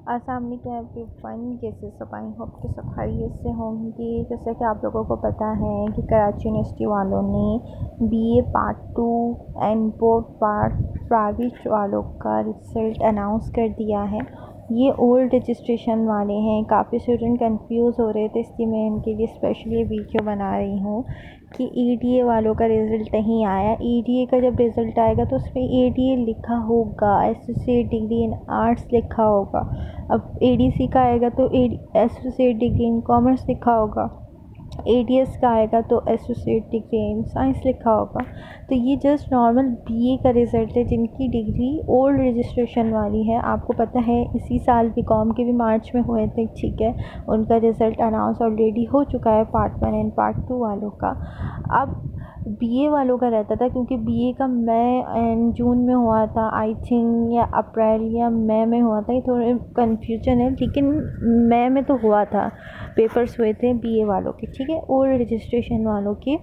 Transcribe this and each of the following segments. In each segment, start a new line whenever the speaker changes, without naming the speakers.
अस्सलाम वालेकुम एवरीवन, कैसे सब? आई होप कि सब खैरियत से होंगे। जैसे कि आप लोगों को पता है कि कराची यूनिवर्सिटी वालों ने BA part 2 and board part private वालों का रिज़ल्ट अनाउंस कर दिया है। ये ओल्ड रजिस्ट्रेशन वाले हैं, काफ़ी स्टूडेंट कंफ्यूज हो रहे थे, इसलिए मैं इनके लिए स्पेशली वीडियो बना रही हूँ कि ईडीए वालों का रिज़ल्ट नहीं आया। ईडीए का जब रिज़ल्ट आएगा तो उसमें ईडीए लिखा होगा, एसोसिएट डिग्री इन आर्ट्स लिखा होगा। अब एडीसी का आएगा तो एसोसिएट डिग्री इन कॉमर्स लिखा होगा, एडीएस का आएगा तो एसोसिएट डिग्री इन साइंस लिखा होगा। तो ये जस्ट नॉर्मल बीए का रिज़ल्ट है जिनकी डिग्री ओल्ड रजिस्ट्रेशन वाली है। आपको पता है इसी साल बीकॉम के भी मार्च में हुए थे, ठीक है, उनका रिज़ल्ट अनाउंस ऑलरेडी हो चुका है पार्ट 1 एंड पार्ट 2 वालों का। अब बीए वालों का रहता था क्योंकि बीए का मई एंड जून में हुआ था, आई थिंक, या अप्रैल या मई में हुआ था, ये थोड़े कन्फ्यूजन है, लेकिन मई में तो हुआ था, पेपर्स हुए थे बीए वालों के, ठीक है, ओल्ड रजिस्ट्रेशन वालों के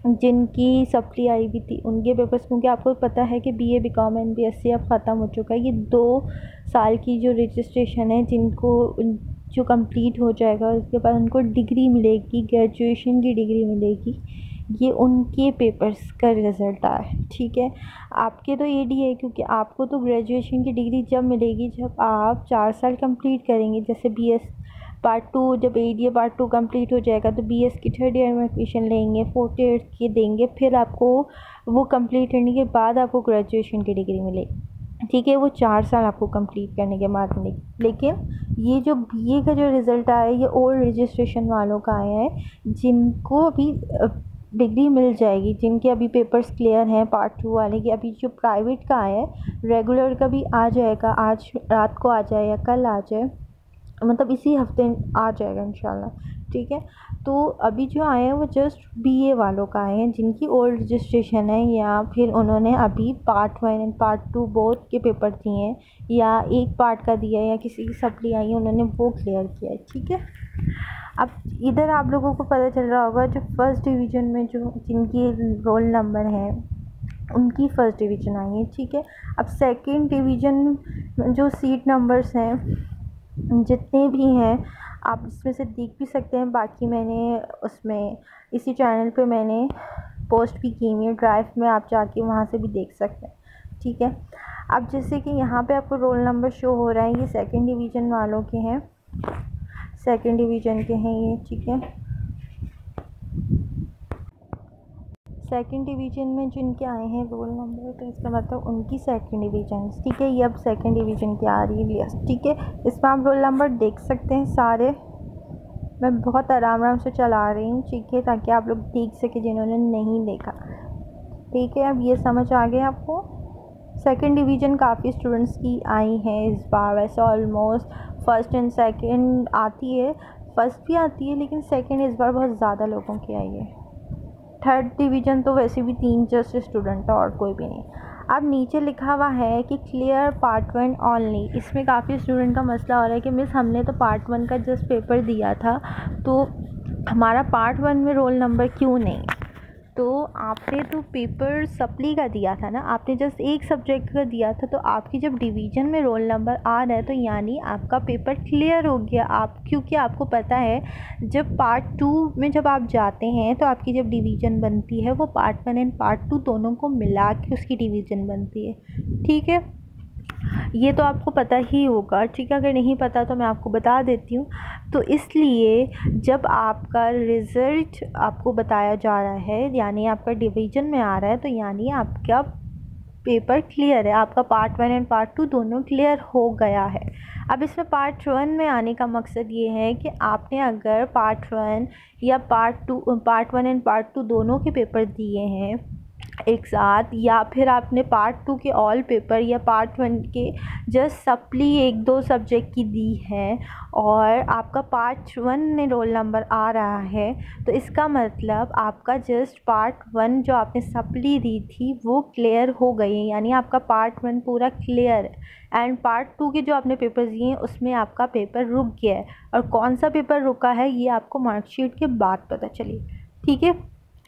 जिनकी सप्ली आई भी थी उनके पेपर्स। क्योंकि आपको पता है कि बीए बीकॉम एंड बीएससी अब ख़त्म हो चुका है, ये 2 साल की जो रजिस्ट्रेशन है जिनको जो कंप्लीट हो जाएगा उसके बाद उनको डिग्री मिलेगी, ग्रेजुएशन की डिग्री मिलेगी, ये उनके पेपर्स का रिज़ल्ट आया है, ठीक है। आपके तो एडी है क्योंकि आपको तो ग्रेजुएशन की डिग्री जब मिलेगी जब आप 4 साल कंप्लीट करेंगे। जैसे बीएस पार्ट 2, जब एडीए पार्ट 2 कंप्लीट हो जाएगा तो बीएस की 3rd ईयर में एडमिशन लेंगे, 4th ईयर की देंगे, फिर आपको वो कंप्लीट करने के बाद आपको ग्रेजुएशन की डिग्री मिलेगी, ठीक है। वो 4 साल आपको कंप्लीट करने के बाद मिलेगी। लेकिन ये जो बीए का जो रिज़ल्ट आया है ये ओल्ड रजिस्ट्रेशन वालों का आया है जिनको अभी डिग्री मिल जाएगी, जिनके अभी पेपर्स क्लियर हैं पार्ट 2 वाले की। अभी जो प्राइवेट का आया है, रेगुलर का भी आ जाएगा, आज रात को आ जाए या कल आ जाए, मतलब इसी हफ्ते आ जाएगा इंशाल्लाह, ठीक है। तो अभी जो आए हैं वो जस्ट बीए वालों का आए हैं जिनकी ओल्ड रजिस्ट्रेशन है, या फिर उन्होंने अभी पार्ट 1 एंड पार्ट 2 बोथ के पेपर दिए हैं, या एक पार्ट का दिया है, या किसी की सप्ली आई है उन्होंने वो क्लियर किया है, ठीक है। अब इधर आप लोगों को पता चल रहा होगा जो फर्स्ट डिवीज़न में जो जिनकी रोल नंबर है उनकी फ़र्स्ट डिवीज़न आई है, ठीक है। अब सेकंड डिवीज़न जो सीट नंबर्स हैं जितने भी हैं आप इसमें से देख भी सकते हैं, बाकी मैंने उसमें इसी चैनल पे मैंने पोस्ट भी की हुई है ड्राइव में, आप जाके वहाँ से भी देख सकते हैं, ठीक है। अब जैसे कि यहाँ पे आपको रोल नंबर शो हो रहा है, ये सेकंड डिवीज़न वालों के हैं, सेकंड डिवीज़न के हैं ये, ठीक है। सेकंड डिवीज़न में जिनके आए हैं रोल नंबर तो इसका मतलब उनकी सेकंड डिवीज़न, ठीक है। ये अब सेकंड डिवीज़न की आ रही है लिस्ट, ठीक है। इसमें आप रोल नंबर देख सकते हैं सारे, मैं बहुत आराम से चला रही हूँ, ठीक है, ताकि आप लोग देख सकें जिन्होंने नहीं देखा, ठीक है। अब ये समझ आ गया आपको। सेकंड डिवीज़न काफ़ी स्टूडेंट्स की आई हैं इस बार, वैसे ऑलमोस्ट फर्स्ट एंड सेकंड आती है, फर्स्ट भी आती है, लेकिन सेकंड इस बार बहुत ज़्यादा लोगों की आई है। थर्ड डिवीज़न तो वैसे भी 3 जस्ट स्टूडेंट है और कोई भी नहीं। अब नीचे लिखा हुआ है कि क्लियर पार्ट 1 ओनली। इसमें काफ़ी स्टूडेंट का मसला हो रहा है कि मिस हमने तो पार्ट 1 का जस्ट पेपर दिया था, तो हमारा पार्ट 1 में रोल नंबर क्यों नहीं? तो आपने तो पेपर सप्ली का दिया था ना, आपने जस्ट एक सब्जेक्ट का दिया था, तो आपकी जब डिवीज़न में रोल नंबर आ रहा है तो यानी आपका पेपर क्लियर हो गया। आप क्योंकि आपको पता है जब पार्ट 2 में जब आप जाते हैं तो आपकी जब डिवीज़न बनती है वो पार्ट 1 एंड पार्ट 2 दोनों को मिला के उसकी डिवीज़न बनती है, ठीक है। ये तो आपको पता ही होगा, ठीक है। अगर नहीं पता तो मैं आपको बता देती हूँ। तो इसलिए जब आपका रिज़ल्ट आपको बताया जा रहा है यानी आपका डिवीज़न में आ रहा है तो यानी आपका पेपर क्लियर है, आपका पार्ट 1 एंड पार्ट 2 दोनों क्लियर हो गया है। अब इसमें पार्ट 1 में आने का मकसद ये है कि आपने अगर पार्ट 1 या पार्ट 1 एंड पार्ट 2 दोनों के पेपर दिए हैं एक साथ, या फिर आपने पार्ट 2 के ऑल पेपर या पार्ट 1 के जस्ट सप्ली 1-2 सब्जेक्ट की दी है और आपका पार्ट 1 में रोल नंबर आ रहा है, तो इसका मतलब आपका जस्ट पार्ट 1 जो आपने सप्ली दी थी वो क्लियर हो गई है, यानी आपका पार्ट 1 पूरा क्लियर है। एंड पार्ट 2 के जो आपने पेपर दिए हैं उसमें आपका पेपर रुक गया है, और कौन सा पेपर रुका है ये आपको मार्कशीट के बाद पता चली, ठीक है।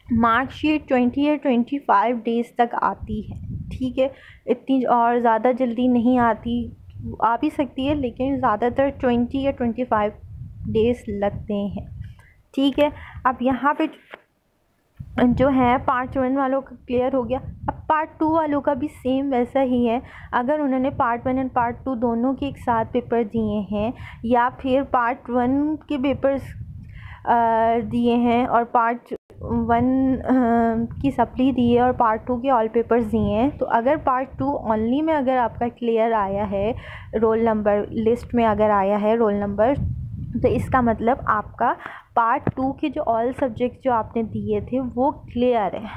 मार्कशीट 20 या 25 डेज़ तक आती है, ठीक है, इतनी और ज़्यादा जल्दी नहीं आती, आ भी सकती है, लेकिन ज़्यादातर 20 या 25 डेज़ लगते हैं। ठीक है, अब यहाँ पे जो है पार्ट 1 वालों का क्लियर हो गया। अब पार्ट 2 वालों का भी सेम वैसा ही है। अगर उन्होंने पार्ट 1 एंड पार्ट 2 दोनों के एक साथ पेपर दिए हैं, या फिर पार्ट 1 के पेपर्स दिए हैं और पार्ट 1 की सप्ली दी है और पार्ट 2 के ऑल पेपर्स दिए हैं, तो अगर पार्ट 2 ओनली में अगर आपका क्लियर आया है, रोल नंबर लिस्ट में अगर आया है रोल नंबर, तो इसका मतलब आपका पार्ट 2 के जो ऑल सब्जेक्ट जो आपने दिए थे वो क्लियर है।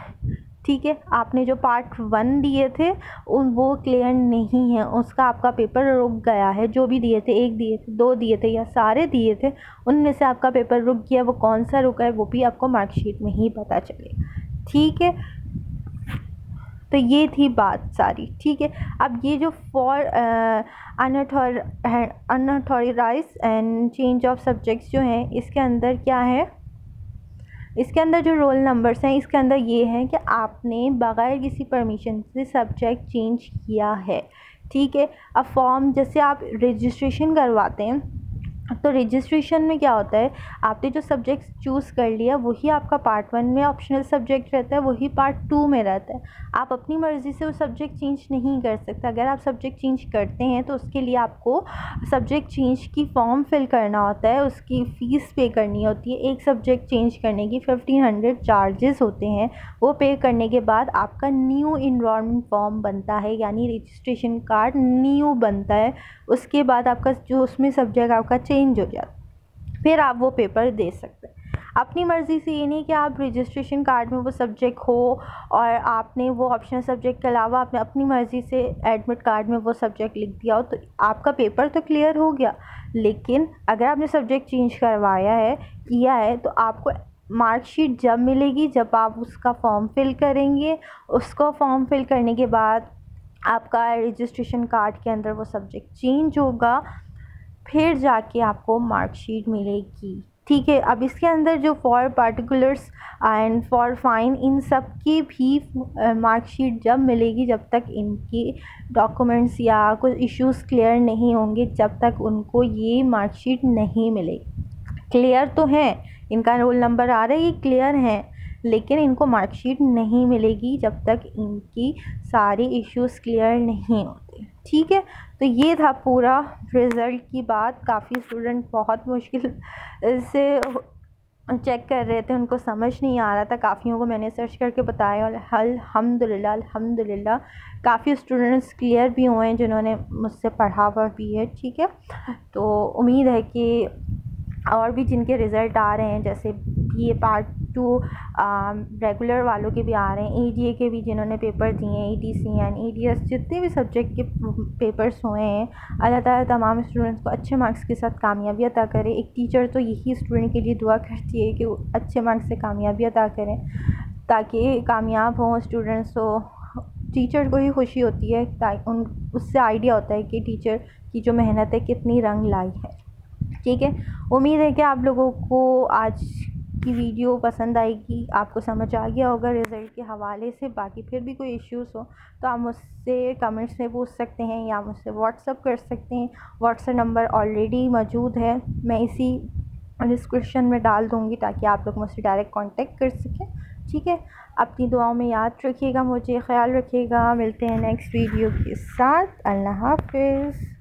ठीक है, आपने जो पार्ट 1 दिए थे वो क्लियर नहीं है, उसका आपका पेपर रुक गया है। जो भी दिए थे, 1 दिए थे, 2 दिए थे या सारे दिए थे, उनमें से आपका पेपर रुक गया। वो कौन सा रुका है वो भी आपको मार्कशीट में ही पता चलेगा। ठीक है, तो ये थी बात सारी। ठीक है, अब ये जो for unauthorised and change of subjects जो हैं, इसके अंदर क्या है, इसके अंदर जो रोल नंबर्स हैं, इसके अंदर ये है कि आपने बग़ैर किसी परमिशन से सब्जेक्ट चेंज किया है। ठीक है, अब फॉर्म जैसे आप रजिस्ट्रेशन करवाते हैं, तो रजिस्ट्रेशन में क्या होता है, आपने जो सब्जेक्ट चूज़ कर लिया वही आपका पार्ट 1 में ऑप्शनल सब्जेक्ट रहता है, वही पार्ट 2 में रहता है। आप अपनी मर्ज़ी से वो सब्जेक्ट चेंज नहीं कर सकते। अगर आप सब्जेक्ट चेंज करते हैं तो उसके लिए आपको सब्जेक्ट चेंज की फॉर्म फिल करना होता है, उसकी फ़ीस पे करनी होती है। एक सब्जेक्ट चेंज करने की 1500 चार्जेस होते हैं। वो पे करने के बाद आपका न्यू इनरोलमेंट फॉर्म बनता है, यानी रजिस्ट्रेशन कार्ड न्यू बनता है। उसके बाद आपका जो उसमें सब्जेक्ट आपका चेंज हो जाता है, फिर आप वो पेपर दे सकते हैं अपनी मर्ज़ी से। ये नहीं कि आप रजिस्ट्रेशन कार्ड में वो सब्जेक्ट हो और आपने वो ऑप्शनल सब्जेक्ट के अलावा आपने अपनी मर्ज़ी से एडमिट कार्ड में वो सब्जेक्ट लिख दिया हो, तो आपका पेपर तो क्लियर हो गया। लेकिन अगर आपने सब्जेक्ट चेंज करवाया है, किया है, तो आपको मार्कशीट जब मिलेगी जब आप उसका फॉर्म फिल करेंगे। उसको फॉर्म फिल करने के बाद आपका रजिस्ट्रेशन कार्ड के अंदर वो सब्जेक्ट चेंज होगा, फिर जाके आपको मार्कशीट मिलेगी। ठीक है, अब इसके अंदर जो for particulars and for fine, इन सब की भी मार्कशीट जब मिलेगी, जब तक इनके डॉक्यूमेंट्स या कुछ इश्यूज़ क्लियर नहीं होंगे, जब तक उनको ये मार्कशीट नहीं मिलेगी। क्लियर तो हैं, इनका रोल नंबर आ रहा है, ये क्लियर हैं, लेकिन इनको मार्कशीट नहीं मिलेगी जब तक इनकी सारी इश्यूज़ क्लियर नहीं होते। ठीक है, तो ये था पूरा रिज़ल्ट की बात। काफ़ी स्टूडेंट बहुत मुश्किल से चेक कर रहे थे, उनको समझ नहीं आ रहा था। काफ़ियों को मैंने सर्च करके बताया और अल्हम्दुलिल्लाह काफ़ी स्टूडेंट्स क्लियर भी हुए हैं जिन्होंने मुझसे पढ़ा हुआ भी है। ठीक है, तो उम्मीद है कि और भी जिनके रिज़ल्ट आ रहे हैं, जैसे ये पार्ट 2 रेगुलर वालों के भी आ रहे हैं, एडीए के भी जिन्होंने पेपर दिए हैं, ईटीसी एंड ईडीएस जितने भी सब्जेक्ट के पेपर्स हुए हैं, अल्लाह ताला तमाम स्टूडेंट्स को अच्छे मार्क्स के साथ कामयाबी अता करे। एक टीचर तो यही स्टूडेंट के लिए दुआ करती है कि वो अच्छे मार्क्स से कामयाबी अता करें, ताकि कामयाब हों स्टूडेंट्स। तो टीचर को ही खुशी होती है, ताकि उससे आइडिया होता है कि टीचर की जो मेहनत है कितनी रंग लाई है। ठीक है, उम्मीद है कि आप लोगों को आज की वीडियो पसंद आएगी, आपको समझ आ गया होगा रिज़ल्ट के हवाले से। बाकी फिर भी कोई इश्यूज़ हो तो आप मुझसे कमेंट्स में पूछ सकते हैं या मुझसे व्हाट्सअप कर सकते हैं। व्हाट्सअप नंबर ऑलरेडी मौजूद है, मैं इसी डिस्क्रिप्शन में डाल दूँगी ताकि आप लोग मुझसे डायरेक्ट कांटेक्ट कर सकें। ठीक है, अपनी दुआओं में याद रखिएगा, मुझे ख्याल रखिएगा। मिलते हैं नेक्स्ट वीडियो के साथ। अल्लाह हाफ़िज़।